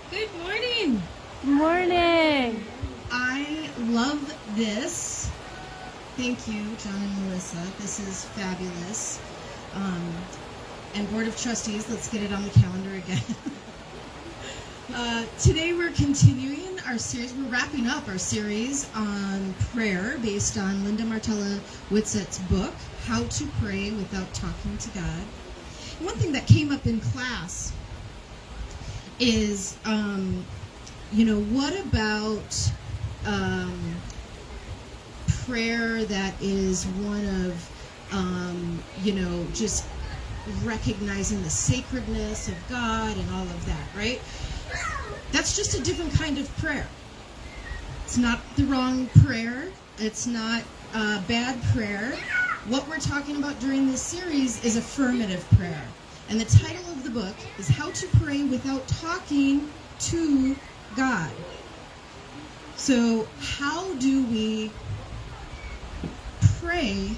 Good morning. Morning. I love this. Thank you, John and Melissa. This is fabulous. And Board of Trustees, let's get it on the calendar again. Today we're continuing our series. We're wrapping up our series on prayer based on Linda Martella Whitsett's book, How to Pray Without Talking to God. And one thing that came up in class is, what about prayer that is one of, just recognizing the sacredness of God and all of that, right? That's just a different kind of prayer. It's not the wrong prayer. It's not bad prayer. What we're talking about during this series is affirmative prayer. And the title of the book is How to Pray Without Talking to God. So how do we pray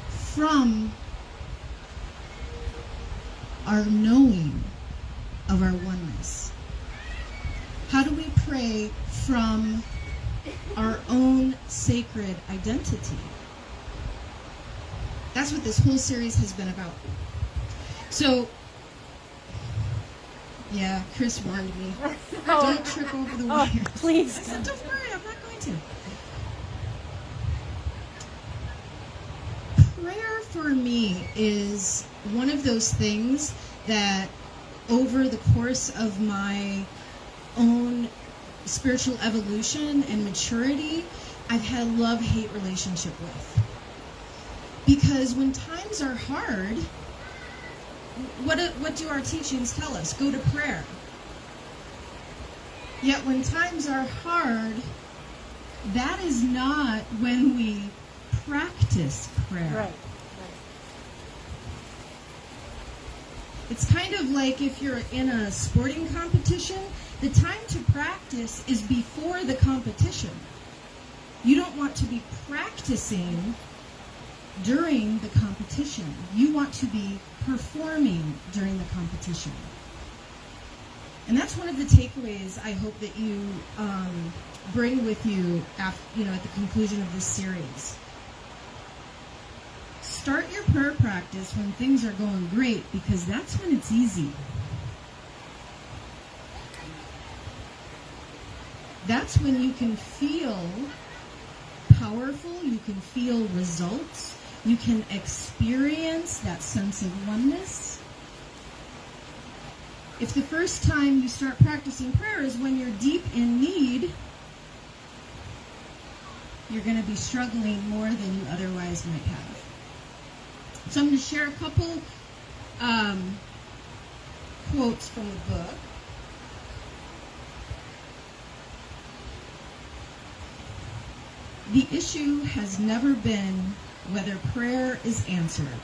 from our knowing of our oneness? How do we pray from our own sacred identity? That's what this whole series has been about. So, yeah, Chris warned me. Don't trip over the wires. Please. I said, don't worry, I'm not going to. Prayer for me is one of those things that over the course of my own spiritual evolution and maturity, I've had a love-hate relationship with. Because when times are hard, what do our teachings tell us? Go to prayer. Yet when times are hard, that is not when we practice prayer. Right. It's kind of like if you're in a sporting competition, the time to practice is before the competition. You don't want to be practicing during the competition. You want to be performing during the competition. And that's one of the takeaways I hope that you bring with you at the conclusion of this series. Start your prayer practice when things are going great, because that's when it's easy. That's when you can feel powerful, you can feel results, you can experience that sense of oneness. If the first time you start practicing prayer is when you're deep in need, you're going to be struggling more than you otherwise might have. So I'm going to share a couple quotes from the book. The issue has never been whether prayer is answered.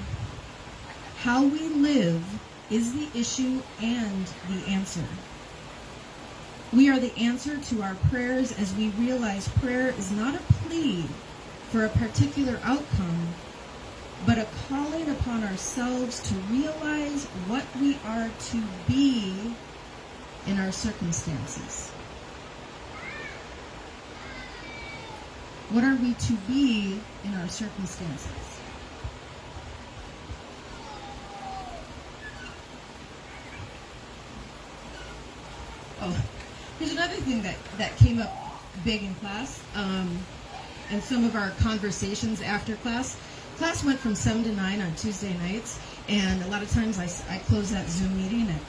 How we live is the issue and the answer. We are the answer to our prayers as we realize prayer is not a plea for a particular outcome, but a calling upon ourselves to realize what we are to be in our circumstances. What are we to be in our circumstances? Oh, here's another thing that came up big in class, and some of our conversations after class. Class went from 7 to 9 on Tuesday nights, and a lot of times I close that Zoom meeting at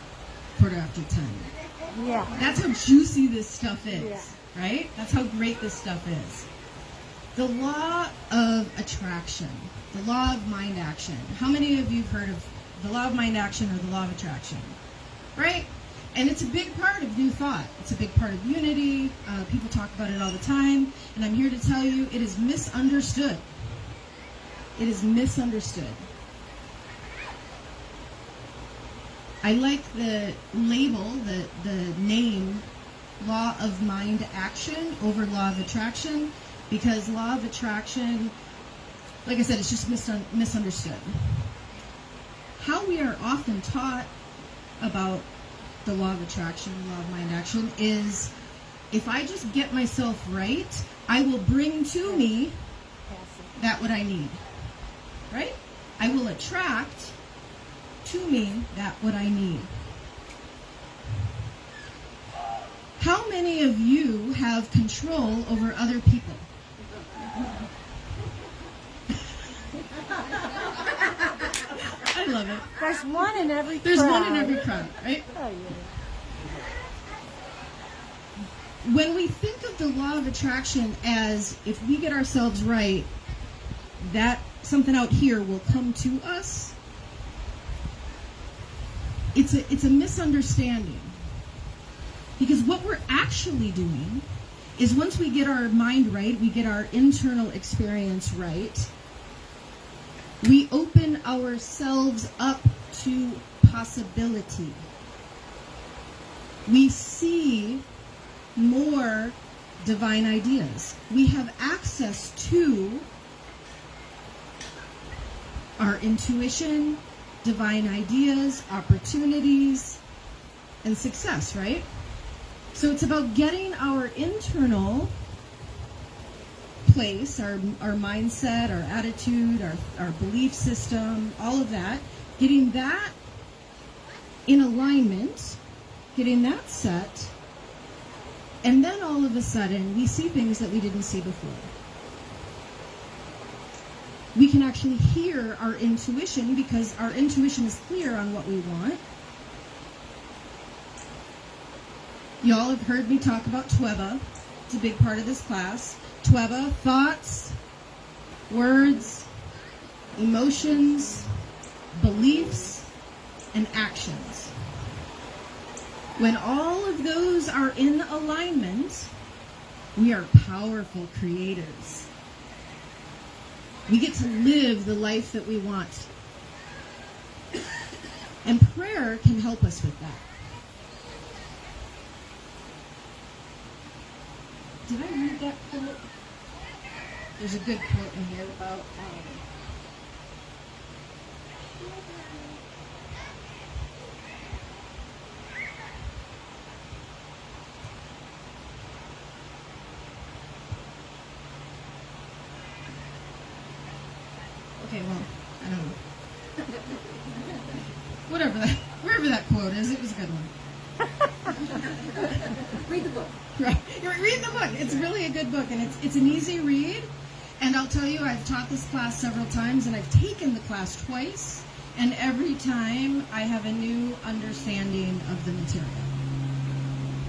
10:15. Yeah. That's how juicy this stuff is, Yeah. right? That's how great this stuff is. The law of attraction, the law of mind action. How many of you have heard of the law of mind action or the law of attraction? Right? And it's a big part of New Thought. It's a big part of Unity. People talk about it all the time. And I'm here to tell you it is misunderstood. It is misunderstood. I like the label, the name, law of mind action over law of attraction, because law of attraction, like I said, it's just misunderstood. How we are often taught about the law of attraction, law of mind action, is if I just get myself right, I will bring to me that what I need. Right? I will attract to me that what I need. How many of you have control over other people? I love it. There's one in every crowd. There's one in every crowd, right? Oh, yeah. When we think of the law of attraction as if we get ourselves right, that something out here will come to us, it's a misunderstanding. Because what we're actually doing is once we get our mind right, we get our internal experience right, we open ourselves up to possibility. We see more divine ideas. We have access to our intuition, divine ideas, opportunities, and success, right? So it's about getting our internal place, our mindset, our attitude, our belief system, all of that, getting that in alignment, getting that set, and then all of a sudden we see things that we didn't see before. We can actually hear our intuition because our intuition is clear on what we want. Y'all have heard me talk about TWEBA. It's a big part of this class. TWEBA, thoughts, words, emotions, beliefs, and actions. When all of those are in alignment, we are powerful creators. We get to live the life that we want. And prayer can help us with that. Did I read that quote? There's a good quote in here about okay, well, I don't know. Wherever that quote is, it was a good one. Read the book. Right. Read the book. It's really a good book, and it's an easy read. And I'll tell you, I've taught this class several times, and I've taken the class twice, and every time I have a new understanding of the material.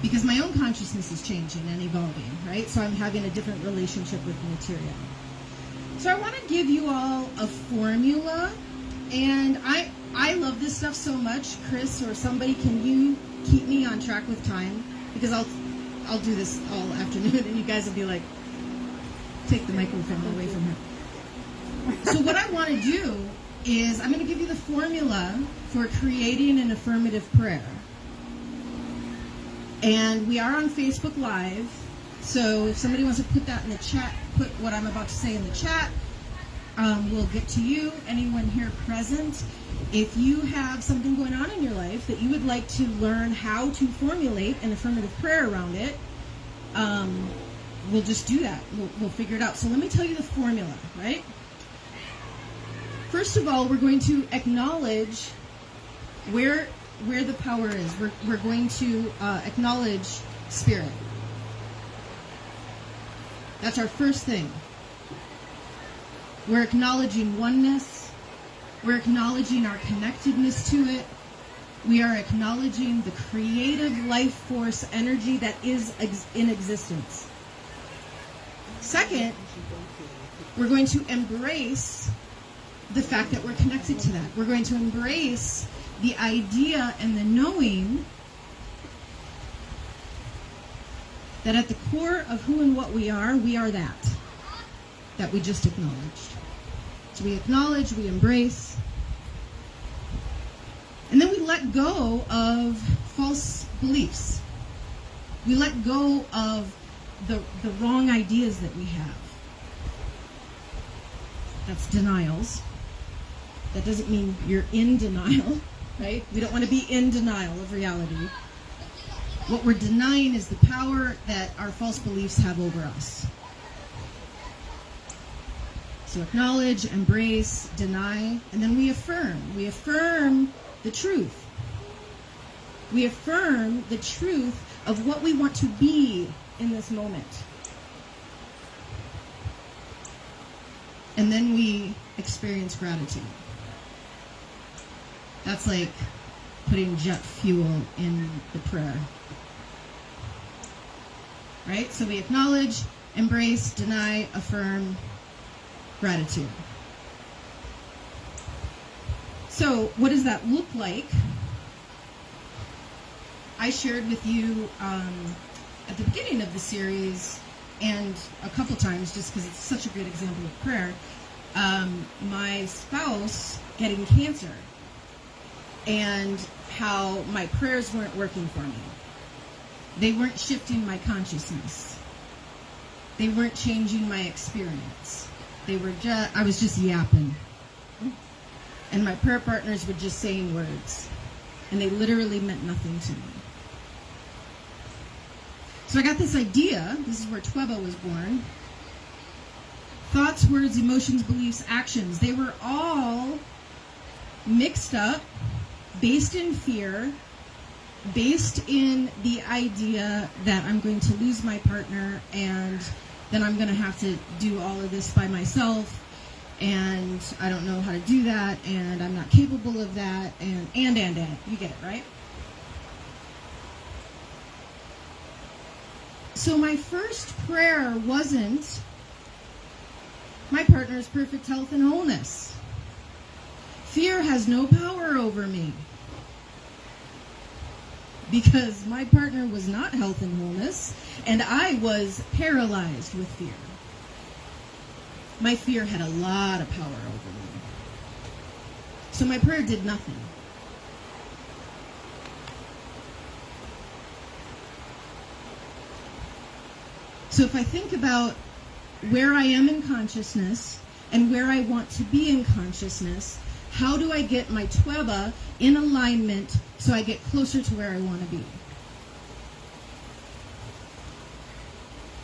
Because my own consciousness is changing and evolving, right? So I'm having a different relationship with the material. So I want to give you all a formula, and I love this stuff so much. Chris or somebody, can you keep me on track with time? Because I'll do this all afternoon, and you guys will be like, take the microphone away from her. So what I want to do is I'm going to give you the formula for creating an affirmative prayer. And we are on Facebook Live, so if somebody wants to put that in the chat, put what I'm about to say in the chat, we'll get to you, anyone here present. If you have something going on in your life that you would like to learn how to formulate an affirmative prayer around it, we'll just do that. We'll figure it out. So let me tell you the formula, right? First of all, we're going to acknowledge where the power is. We're going to acknowledge spirit. That's our first thing. We're acknowledging oneness. We're acknowledging our connectedness to it. We are acknowledging the creative life force energy that is in existence. Second, we're going to embrace the fact that we're connected to that. We're going to embrace the idea and the knowing that at the core of who and what we are that we just acknowledged. So we acknowledge, we embrace, and then we let go of false beliefs. We let go of the wrong ideas that we have. That's denials. That doesn't mean you're in denial, right? We don't want to be in denial of reality. What we're denying is the power that our false beliefs have over us. So acknowledge, embrace, deny, and then we affirm. We affirm the truth. We affirm the truth of what we want to be in this moment. And then we experience gratitude. That's like putting jet fuel in the prayer. Right? So we acknowledge, embrace, deny, affirm, gratitude. So what does that look like? I shared with you at the beginning of the series and a couple times, just because it's such a great example of prayer, my spouse getting cancer and how my prayers weren't working for me. They weren't shifting my consciousness. They weren't changing my experience. I was just yapping. And my prayer partners were just saying words. And they literally meant nothing to me. So I got this idea. This is where Tweba was born. Thoughts, words, emotions, beliefs, actions. They were all mixed up, based in fear, based in the idea that I'm going to lose my partner and then I'm going to have to do all of this by myself, and I don't know how to do that, and I'm not capable of that, and. You get it, right? So my first prayer wasn't, my partner's perfect health and wholeness. Fear has no power over me. Because my partner was not health and wholeness, and I was paralyzed with fear. My fear had a lot of power over me. So my prayer did nothing. So if I think about where I am in consciousness and where I want to be in consciousness, how do I get my Tweba in alignment so I get closer to where I want to be?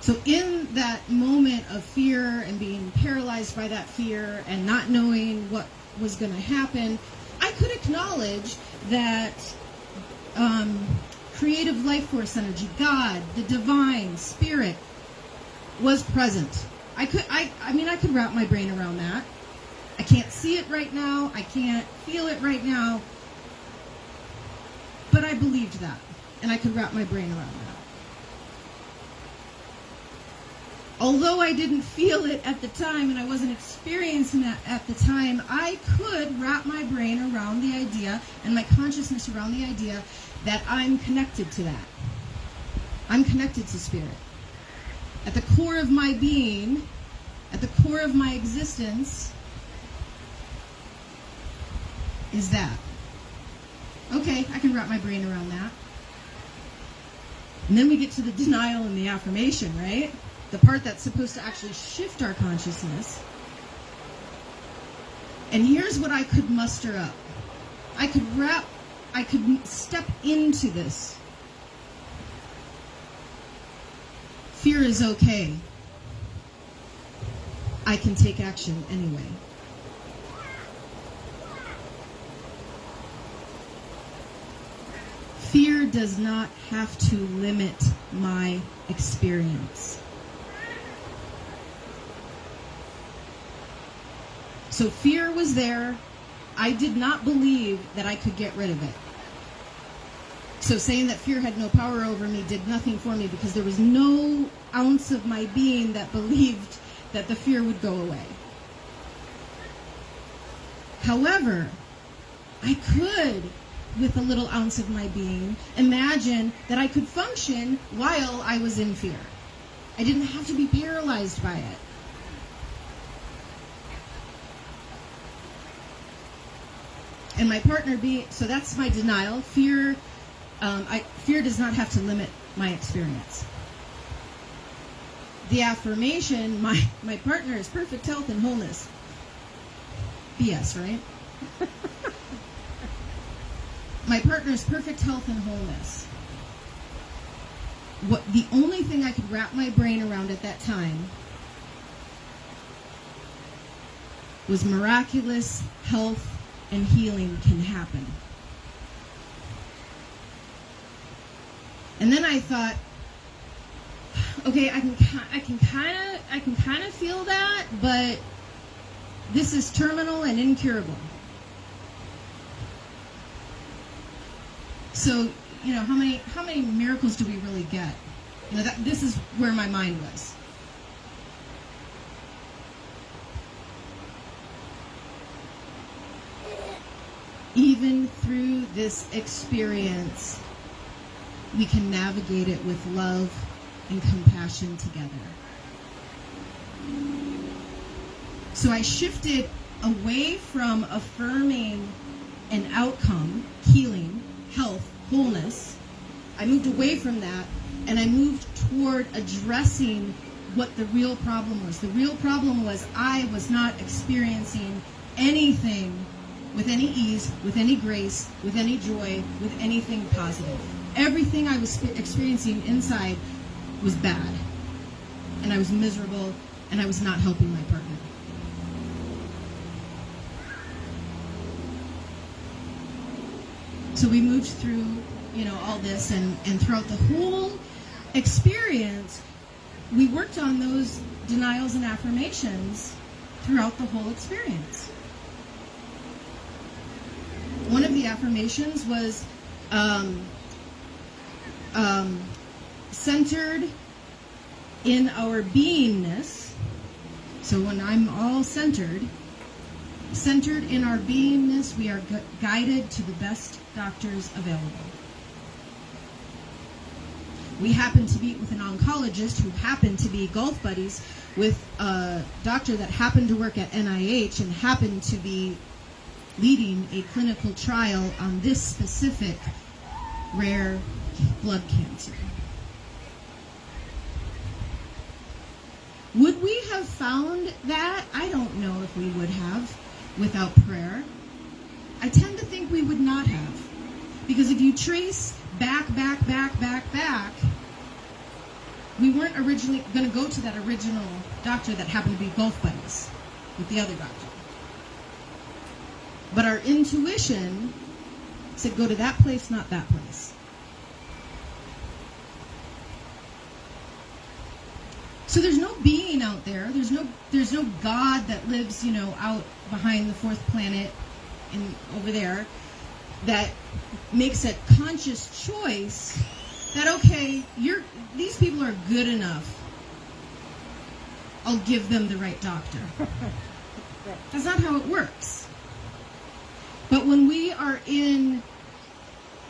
So in that moment of fear and being paralyzed by that fear and not knowing what was going to happen, I could acknowledge that creative life force energy, God, the divine spirit, was present. I could wrap my brain around that. I can't see it right now. I can't feel it right now. But I believed that, and I could wrap my brain around that. Although I didn't feel it at the time, and I wasn't experiencing that at the time, I could wrap my brain around the idea, and my consciousness around the idea, that I'm connected to that. I'm connected to spirit. At the core of my being, at the core of my existence, is that. Okay, I can wrap my brain around that. And then we get to the denial and the affirmation, right? The part that's supposed to actually shift our consciousness. And here's what I could muster up. I could step into this. Fear is okay. I can take action anyway. Fear does not have to limit my experience. So fear was there. I did not believe that I could get rid of it. So saying that fear had no power over me did nothing for me, because there was no ounce of my being that believed that the fear would go away. However, I could, with a little ounce of my being, imagine that I could function while I was in fear. I didn't have to be paralyzed by it. And my partner so that's my denial. Fear does not have to limit my experience. The affirmation, my partner is perfect health and wholeness. BS, right? My partner is perfect health and wholeness. the only thing I could wrap my brain around at that time was miraculous health and healing can happen. And then I thought, okay, I can kind of feel that, but this is terminal and incurable. So, how many miracles do we really get? This is where my mind was. Even through this experience, we can navigate it with love and compassion together. So I shifted away from affirming an outcome, healing, health, wholeness. I moved away from that, and I moved toward addressing what the real problem was. The real problem was I was not experiencing anything with any ease, with any grace, with any joy, with anything positive. Everything I was experiencing inside was bad, and I was miserable, and I was not helping my partner. So we moved through, all this, and throughout the whole experience, we worked on those denials and affirmations throughout the whole experience. One of the affirmations was centered in our beingness. So when I'm all centered in our beingness, we are guided to the best doctors available. We happened to meet with an oncologist who happened to be golf buddies with a doctor that happened to work at NIH and happened to be leading a clinical trial on this specific rare blood cancer. Would we have found that? I don't know if we would have without prayer. I tend to think we would not have. Because if you trace back, we weren't originally going to go to that original doctor that happened to be golf buddies with the other doctor. But our intuition said go to that place, not that place. So there's no being out there. There's no God that lives, out behind the fourth planet and over there that makes a conscious choice that, okay, these people are good enough. I'll give them the right doctor. That's not how it works. But when we are in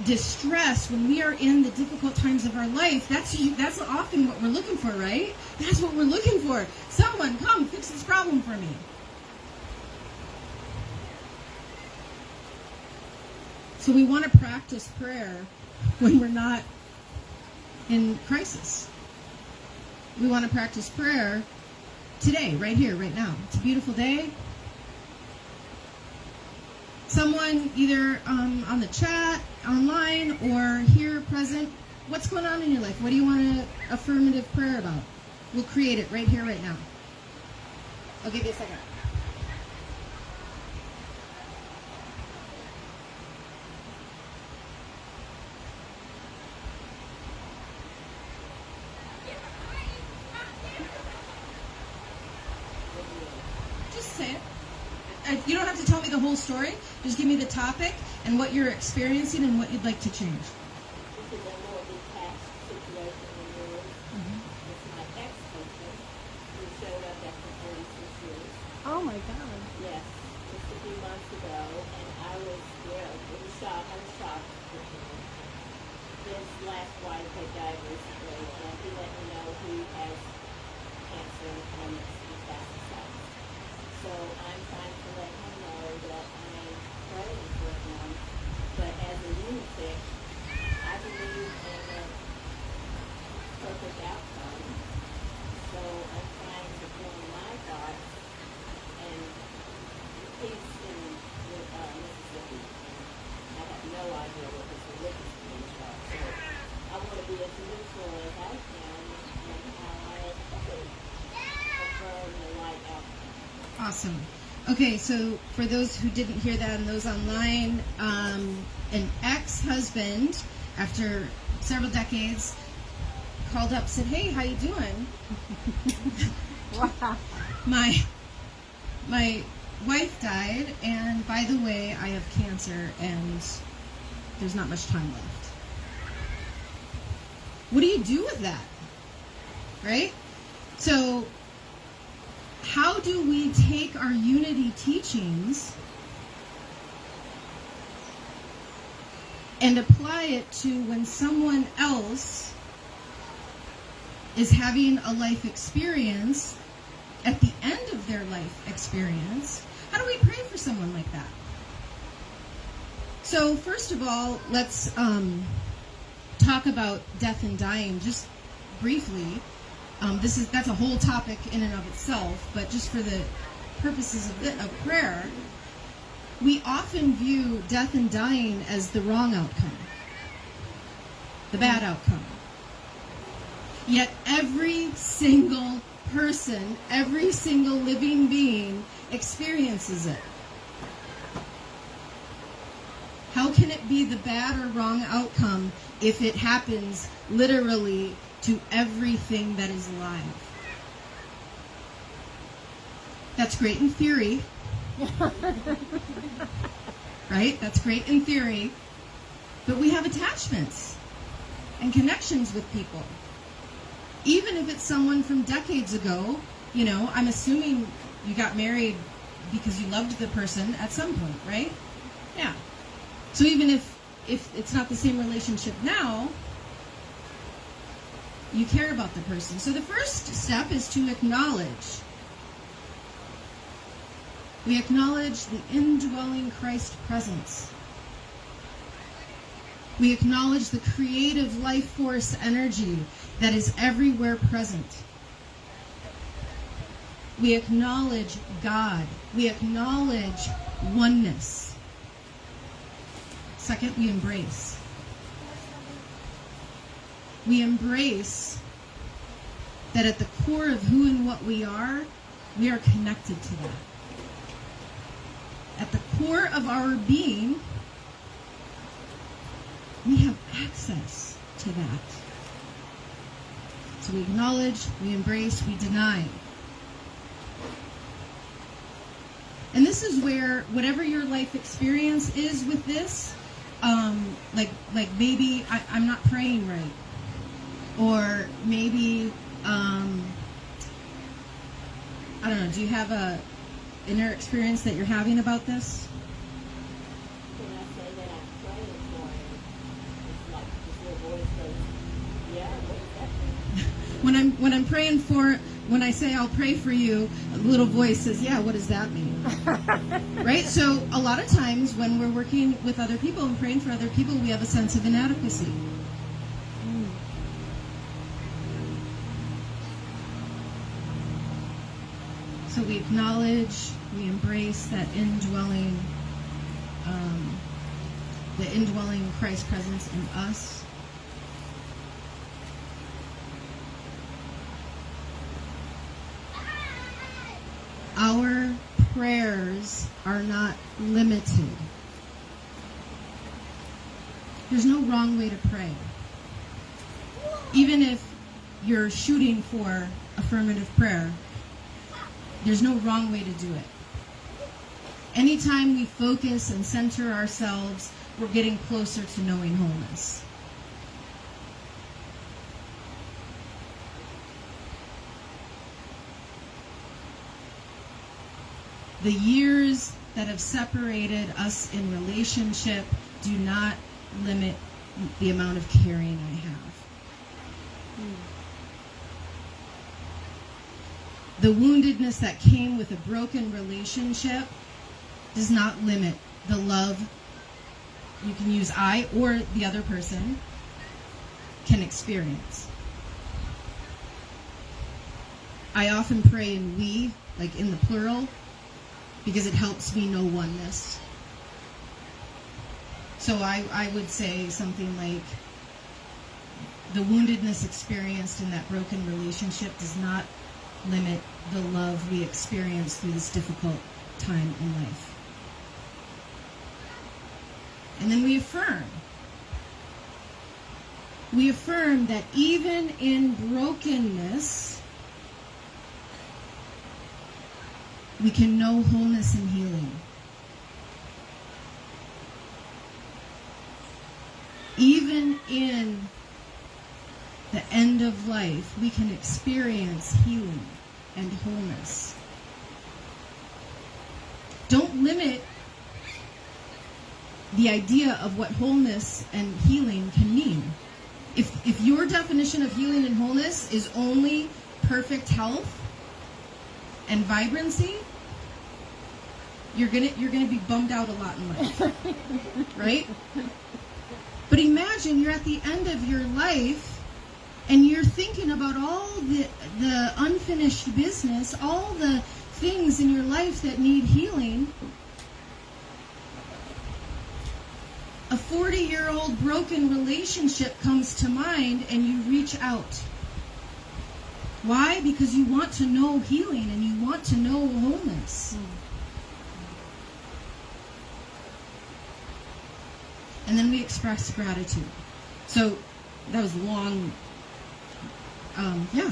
distress, when we are in the difficult times of our life, that's often what we're looking for, right? That's what we're looking for. Someone, come fix this problem for me. So we want to practice prayer when we're not in crisis. We want to practice prayer today, right here, right now. It's a beautiful day. Someone either on the chat, online, or here present, what's going on in your life? What do you want an affirmative prayer about? We'll create it right here, right now. I'll give you a second. Just say it. You don't have to tell me the whole story. Just give me the topic and what you're experiencing and what you'd like to change. This is a more detached situation than yours. It's my ex-husband who showed up after 36 years. Oh my God. Yes, just a few months ago, and I was, it was shocked. I was shocked. His last wife had died recently, and he let me know he has cancer and it's metastasized. So I'm trying to let him know that I'm praying for him, but as a lunatic, I believe in a perfect outcome. So I'm trying to form my thoughts, and he's in Mississippi, and I have no idea what his religious beliefs are. So I want to be as neutral as I can in how I affirm the right outcome. Awesome. Okay, so for those who didn't hear that and those online, an ex-husband, after several decades, called up, said, "Hey, how you doing? Wow. My wife died, and by the way, I have cancer, and there's not much time left." What do you do with that? Right? So, how do we take our unity teachings and apply it to when someone else is having a life experience at the end of their life experience? How do we pray for someone like that? So first of all, let's talk about death and dying just briefly. That's a whole topic in and of itself, but just for the purposes of prayer, we often view death and dying as the wrong outcome, the bad outcome. Yet every single person, every single living being experiences it. How can it be the bad or wrong outcome if it happens literally to everything that is alive? That's great in theory. Right? That's great in theory. But we have attachments and connections with people. Even if it's someone from decades ago, I'm assuming you got married because you loved the person at some point, right? Yeah. So even if it's not the same relationship now, you care about the person. So the first step is to acknowledge. We acknowledge the indwelling Christ presence. We acknowledge the creative life force energy that is everywhere present. We acknowledge God. We acknowledge oneness. Second, we embrace. We embrace that at the core of who and what we are connected to that. At the core of our being, we have access to that. So we acknowledge, we embrace, we deny. And this is where whatever your life experience is with this, like maybe I'm not praying right, or maybe I don't know. Do you have a inner experience that you're having about this? When I say that I'm praying for him, it's like this little voice goes, "Yeah, what does that mean?" When I'm praying when I say I'll pray for you, a little voice says, "Yeah, what does that mean?" Right? So a lot of times when we're working with other people and praying for other people, we have a sense of inadequacy. So we acknowledge, we embrace that indwelling, the indwelling Christ presence in us. Our prayers are not limited. There's no wrong way to pray. Even if you're shooting for affirmative prayer, there's no wrong way to do it. Anytime we focus and center ourselves, we're getting closer to knowing wholeness. The years that have separated us in relationship do not limit the amount of caring I have. The woundedness that came with a broken relationship does not limit the love you can use I or the other person can experience. I often pray in we, like in the plural, because it helps me know oneness. So I would say something like, the woundedness experienced in that broken relationship does not limit the love we experience through this difficult time in life. And then we affirm. We affirm that even in brokenness, we can know wholeness and healing. Even in the end of life, we can experience healing and wholeness. Don't limit the idea of what wholeness and healing can mean. If your definition of healing and wholeness is only perfect health and vibrancy, you're gonna be bummed out a lot in life, right? But imagine you're at the end of your life and you're thinking about all the unfinished business, all the things in your life that need healing. A 40-year-old broken relationship comes to mind and you reach out. Why? Because you want to know healing and you want to know wholeness. And then we express gratitude. So that was long. Yeah.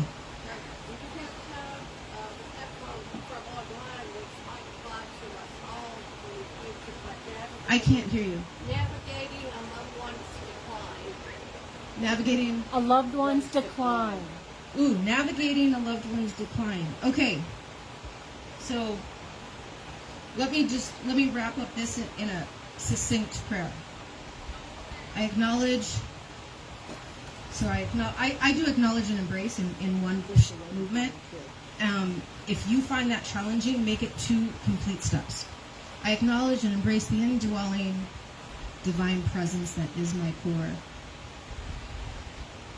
I can't hear you. Navigating a loved one's decline. Navigating A loved one's decline. Ooh, navigating a loved one's decline. Okay. So let me wrap up this in a succinct prayer. I acknowledge. So I do acknowledge and embrace in one movement. If you find that challenging, make it 2 complete steps. I acknowledge and embrace the indwelling divine presence that is my core.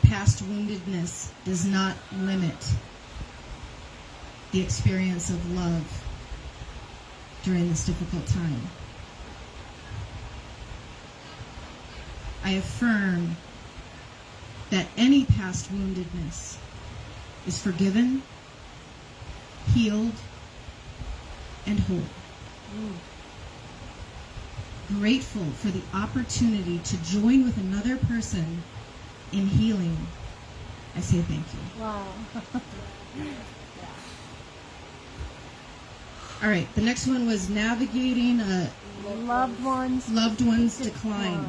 Past woundedness does not limit the experience of love during this difficult time. I affirm that any past woundedness is forgiven, healed, and whole. Grateful for the opportunity to join with another person in healing. I say thank you. Wow. All right, the next one was navigating a Loved one's decline.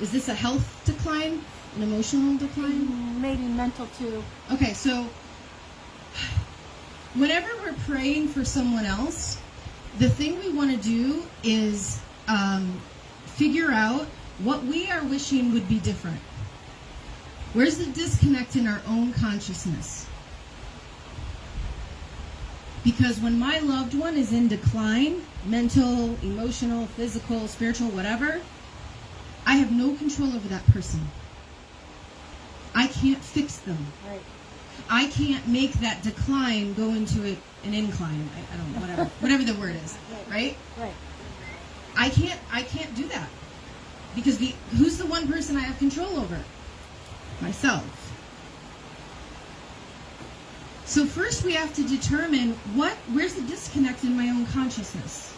Is this a health decline? An emotional decline? Maybe mental too. Okay, so whenever we're praying for someone else, the thing we want to do is figure out what we are wishing would be different. Where's the disconnect in our own consciousness? Because when my loved one is in decline, mental, emotional, physical, spiritual, whatever, I have no control over that person. I can't fix them. Right. I can't make that decline go into an incline. I don't know, whatever the word is, right? Right. I can't do that because who's the one person I have control over? Myself. So first we have to determine where's the disconnect in my own consciousness?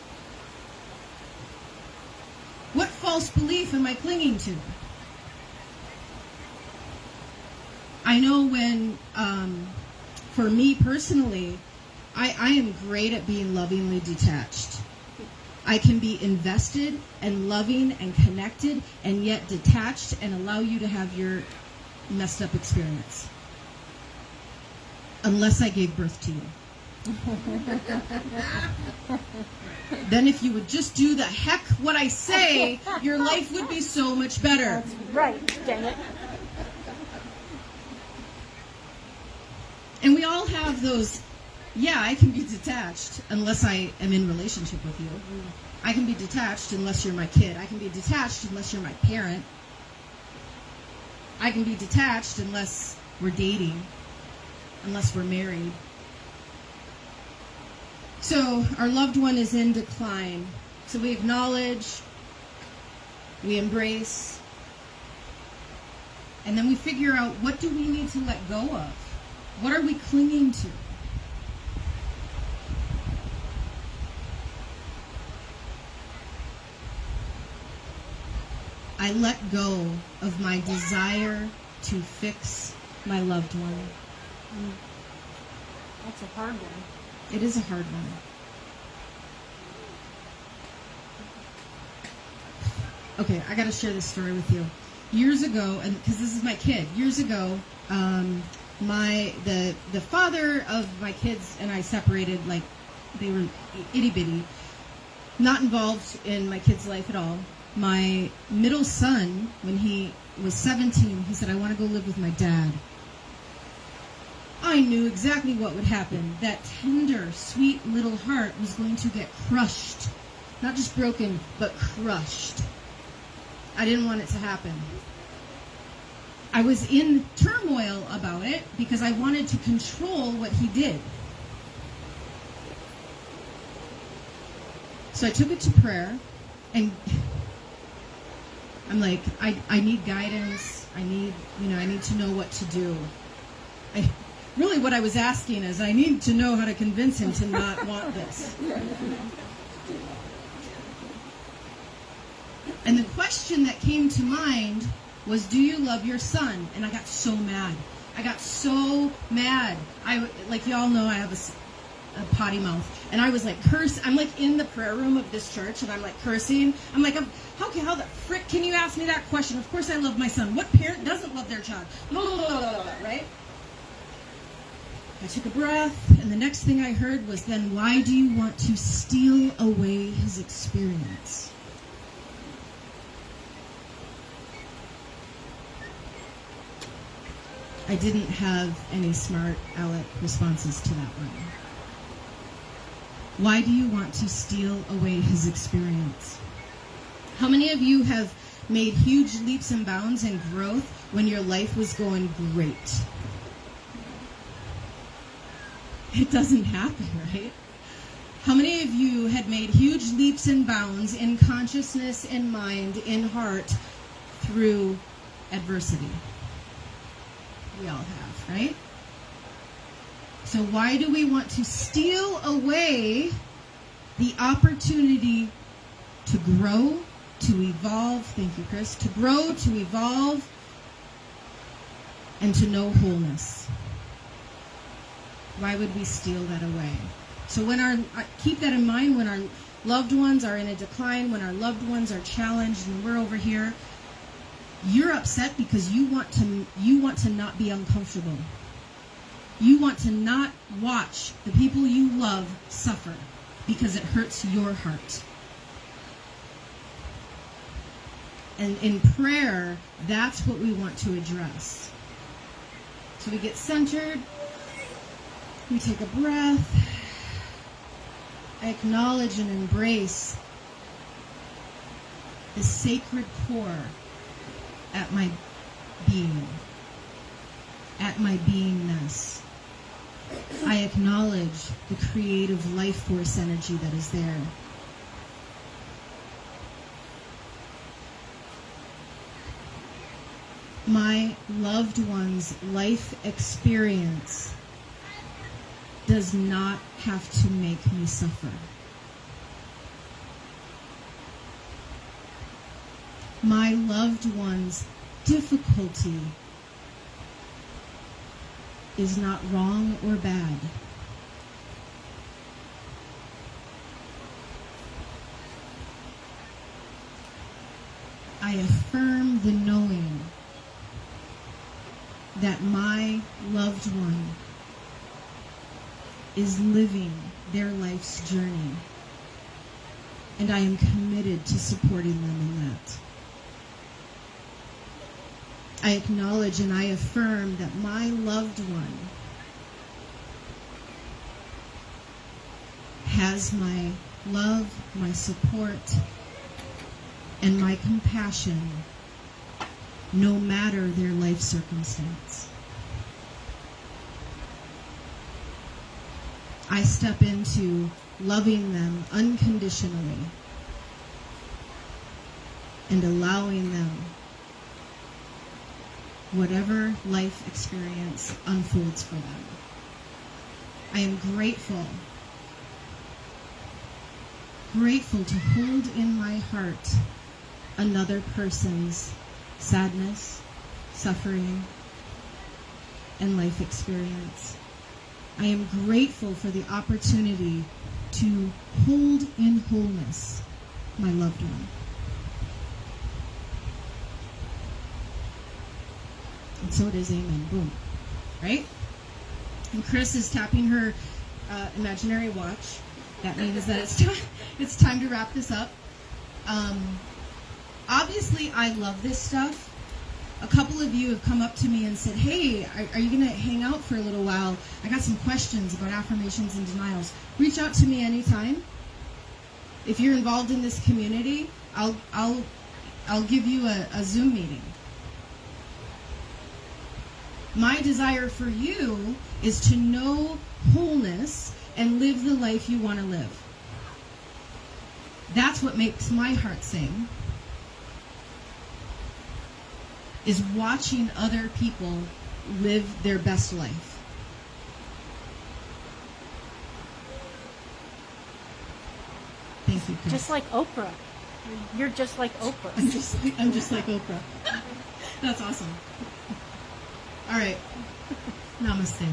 What false belief am I clinging to? I know when, for me personally, I am great at being lovingly detached. I can be invested and loving and connected and yet detached and allow you to have your messed up experience. Unless I gave birth to you. Then if you would just do the heck what I say, your life would be so much better. That's right, dang it. And we all have those, yeah, I can be detached unless I am in relationship with you. I can be detached unless you're my kid. I can be detached unless you're my parent. I can be detached unless we're dating, unless we're married. So our loved one is in decline. So we acknowledge, we embrace, And then we figure out, what do we need to let go of? What are we clinging to? I let go of my desire to fix my loved one. That's a hard one. It is a hard one. Okay, I got to share this story with you. Years ago, and because this is my kid, years ago, the father of my kids and I separated. Like, they were itty bitty, not involved in my kid's life at all. My middle son, when he was 17, he said, "I want to go live with my dad." I knew exactly what would happen. That tender, sweet little heart was going to get crushed. Not just broken, but crushed. I didn't want it to happen. I was in turmoil about it because I wanted to control what he did. So I took it to prayer, and I'm like, I need guidance. I need to know what to do. Really what I was asking is, I need to know how to convince him to not want this. And the question that came to mind was, do you love your son? And I got so mad. Like you all know, I have a potty mouth. And I was like, I'm like in the prayer room of this church, and I'm like cursing. I'm like, how the frick can you ask me that question? Of course I love my son. What parent doesn't love their child? Right? I took a breath, and the next thing I heard was, then why do you want to steal away his experience? I didn't have any smart aleck responses to that one. Why do you want to steal away his experience? How many of you have made huge leaps and bounds in growth when your life was going great? It doesn't happen, right? How many of you had made huge leaps and bounds in consciousness, in mind, in heart through adversity? We all have, right? So why do we want to steal away the opportunity to grow, to evolve? Thank you, Chris. To grow, to evolve, and to know wholeness. Why would we steal that away? So keep that in mind when our loved ones are in a decline, when our loved ones are challenged and we're over here, you're upset because you want to not be uncomfortable. You want to not watch the people you love suffer because it hurts your heart. And in prayer, that's what we want to address. So we get centered. We take a breath. I acknowledge and embrace the sacred core at my being, at my beingness. I acknowledge the creative life force energy that is there. My loved one's life experience does not have to make me suffer. My loved one's difficulty is not wrong or bad. I affirm the knowing that my loved one is living their life's journey, and I am committed to supporting them in that. I acknowledge and I affirm that my loved one has my love, my support, and my compassion, no matter their life circumstance. I step into loving them unconditionally and allowing them whatever life experience unfolds for them. I am grateful to hold in my heart another person's sadness, suffering, and life experience. I am grateful for the opportunity to hold in wholeness my loved one. And so it is, amen. Boom. Right? And Chris is tapping her imaginary watch. That means that it's time to wrap this up. Obviously, I love this stuff. A couple of you have come up to me and said, hey, are you going to hang out for a little while? I got some questions about affirmations and denials. Reach out to me anytime. If you're involved in this community, I'll give you a Zoom meeting. My desire for you is to know wholeness and live the life you want to live. That's what makes my heart sing, is watching other people live their best life. Thank you, Chris. Just like Oprah. You're just like Oprah. I'm just like Oprah. That's awesome. All right. Namaste.